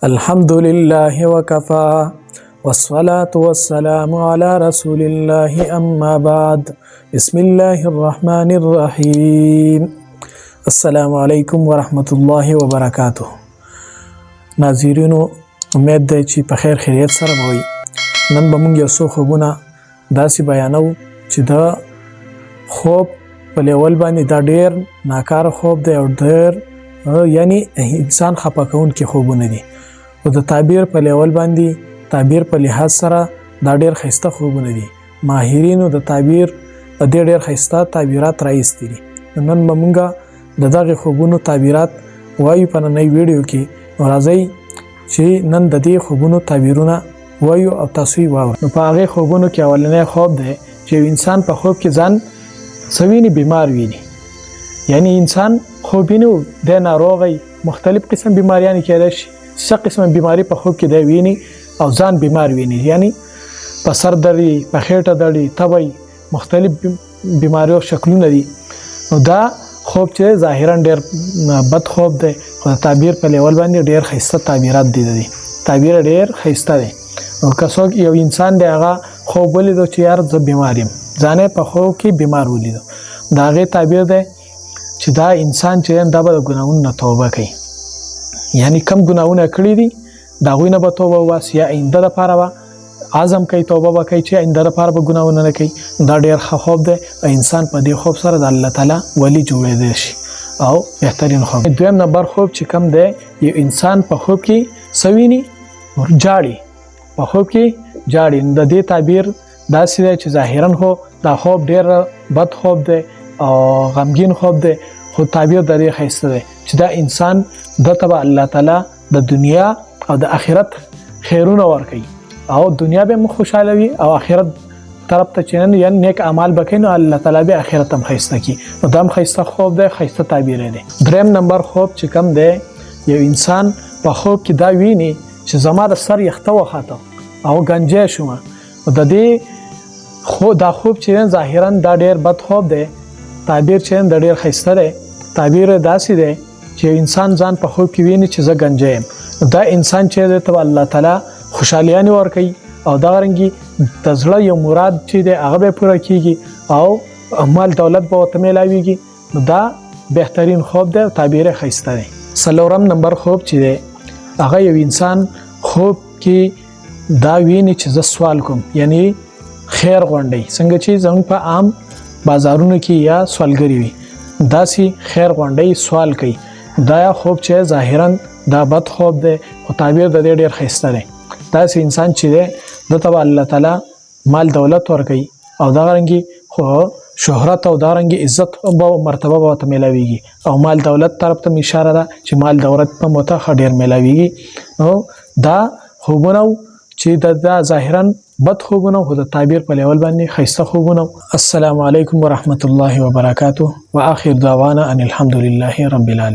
الحمد لله وكفى والصلاة والسلام على رسول الله أما بعد بسم الله الرحمن الرحيم السلام علیکم ورحمت الله وبرکاته. ناظرینو امید ده چې په خیر خیریت سره وي. نن به موږ یو څو خوبونه داسې بیانو چې دا خوب په لیول باندې دا ډیر ناکاره خوب دی او ډیر یعنی انسان خفه کوونکي خوبونه دي او د تعبیر په لیول باندې تعبیر په لحاظ سره دا ډیر ښایسته خوبونه دي. ماهرینو د تعبیر په ډیر ښایسته تعبیرات راایستي دي. نن به موږ د دغه خوبونو تعبیرات وایو په نننۍ ویډیو کې. راځئ چې نن د دې خوبونو تعبیرونه وایو او تاسو یې واورئ. نو په هغې خوبونو کې اولنی خوب دی چې انسان په خوب کې ځان سویني بیمار ویني، یعنی انسان خوب ویني د ناروغۍ مختلف قسم بیماریان کېدای شي. څه قسم بیماری په خوب کې دی ویني او ځان بیمار ویني، یعنی په سر دردي، په خېټه دردي، تبی، مختلف بیماریو شکلونه دي. نو دا خوب چې ظاهرا ډیر بد خوب دی خو تعبیر په لیول باندې ډیر ښایسته تعبیرات دي. تعبیر ډیر ښایسته دی. او که څوک یو انسان دی هغه خوب ولیدو چې یار زه بیمار یم، ځان په خوب کې بیمار ولیدو، د هغې تعبیر دی چې دا انسان چې دا به د ګناهونو نه توبه کوي، یعنی کم ګناهونه کړي دي د هغوی نه به توبه وباسي، یا آینده دپاره به عزم کوي توبه به کوي چې آینده دپاره به ګناهونه نه کوي. دا ډېر ښه خوب دی او انسان په دې خوب سره د الله تعالی ولی جوړېدی شي او بهترین خوب. دویم نمبر خوب چې کم دی، یو انسان په خوب کې څه ویني؟ جاړي، په خوب کې جاړي. د دې تعبیر داسې دی چې ظاهرا خو دا خوب ډېر بد خوب دی او غمګین خوب دی، خو تعبیر د دې ښایسته دی چې دا انسان دته به الله تعالی د دنیا او د آخرت خیرونه ورکوي او دنیا به هم خوشحاله او آخرت طرف ته چې یعنی نیک اعمال به کوي، نو الله تعالی به آخرت هم ښایسته کړي. نو دا هم ښایسته خوب دی، ښایسته تعبیر دی. دریم نمبر خوب چې کم دی، یو انسان په خوب کې دا ویني چې زما د سر یخته وخاته او ګنجی شومه. د دې دا خوب چې ظاهرا دا ډیر بد خوب دی، تعبیر چې د ډیر ښایسته دی. تعبیر داسې دی چې انسان ځان په خوب کې ویني چې زه ګنجی یم. دا انسان چې دی ته الله تعالی خوشحالیانې ورکوي او دغه رنګې د زړه یو مراد چې دی هغه به پوره کیږي او مال دولت به ورته میلاویږي. نو دا بهترین خوب دی او تعبیر یې ښایسته دی. څلورم نمبر خوب چې دی هغه یو انسان خوب کې دا ویني چې زه سوال کوم، یعنی خیر غونډی، څنګه چې زموږ په عام بازارونو کې یا سوالګري وي داسې خیر غونډی سوال کوي. دا خوب چې ظاهرا دا بد خوب دی خو تعبیر د دې ډېر ښایسته دی. داسې انسان چې دی دته به الله تعالی مال دولت ورکوي او دغه رنګې خو شهرت او دغه رنګې عزت به مرتبه به ورته میلاویږي او مال دولت طرف ته اشاره ده چې مال دولت په موته ښه ډېر میلاویږي. نو دا خوبونه چې دا ظاهرا بد خوبونه خو د تعبیر په لیول باندې ښایسته خوبونه. السلام علیکم ورحمت الله وبرکاته واخر دعوانا ان الحمد لله رب العالمین.